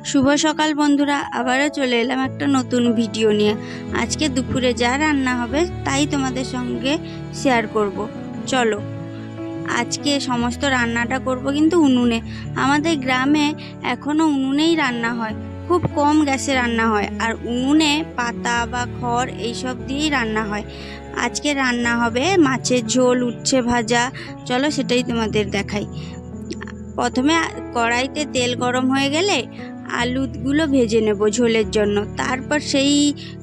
শুভ সকাল বন্ধুরা, আবারও চলে এলাম একটা নতুন ভিডিও নিয়ে। আজকে দুপুরে যা রান্না হবে তাই তোমাদের সঙ্গে শেয়ার করব। চলো, আজকে সমস্ত রান্নাটা করব কিন্তু উনুনে। আমাদের গ্রামে এখনও উনুনেই রান্না হয়, খুব কম গ্যাসে রান্না হয়, আর উনুনে পাতা বা খড় এইসব দিয়েই রান্না হয়। আজকে রান্না হবে মাছের ঝোল, উচ্ছে ভাজা। চলো সেটাই তোমাদের দেখাই। প্রথমে কড়াইতে তেল গরম হয়ে গেলে আলুগুলো ভেজে নেব ঝোলের জন্য। তারপর সেই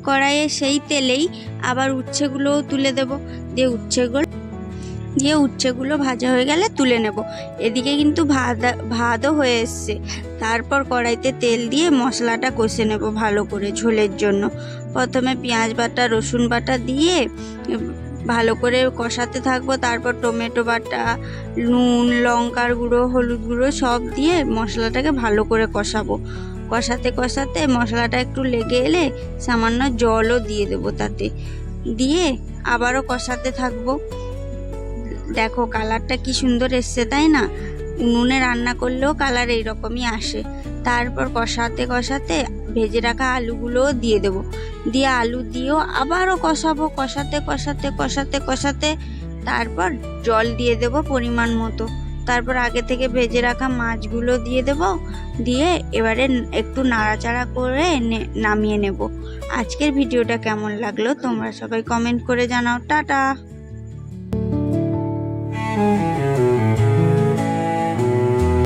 কড়াইয়ে সেই তেলেই আবার উচ্ছেগুলোও তুলে দেব। দিয়ে উচ্ছেগুলো ভাজা হয়ে গেলে তুলে নেব। এদিকে কিন্তু ভাতও হয়ে এসছে। তারপর কড়াইতে তেল দিয়ে মশলাটা কষে নেব ভালো করে ঝোলের জন্য। প্রথমে পেঁয়াজ বাটা, রসুন বাটা দিয়ে ভালো করে কষাতে থাকবো। তারপর টমেটো বাটা, নুন, লঙ্কার গুঁড়ো, হলুদ গুঁড়ো সব দিয়ে মশলাটাকে ভালো করে কষাবো। কষাতে কষাতে মশলাটা একটু লেগে এলে সামান্য জলও দিয়ে দেবো তাতে, দিয়ে আবারও কষাতে থাকবো। দেখো কালারটা কি সুন্দর এসছে, তাই না? উনুনে রান্না করলেও কালার এইরকমই আসে। তারপর কষাতে কষাতে ভেজে রাখা আলুগুলোও দিয়ে দেবো। দিয়ে আলু দিয়েও আবারও কষাবো। কষাতে কষাতে কষাতে কষাতে তারপর জল দিয়ে দেব পরিমাণ মতো। তারপর আগে থেকে ভেজে রাখা মাছগুলো দিয়ে দেব। দিয়ে এবারে একটু নাড়াচাড়া করে নামিয়ে নেব। আজকের ভিডিওটা কেমন লাগলো তোমরা সবাই কমেন্ট করে জানাও। টাটা।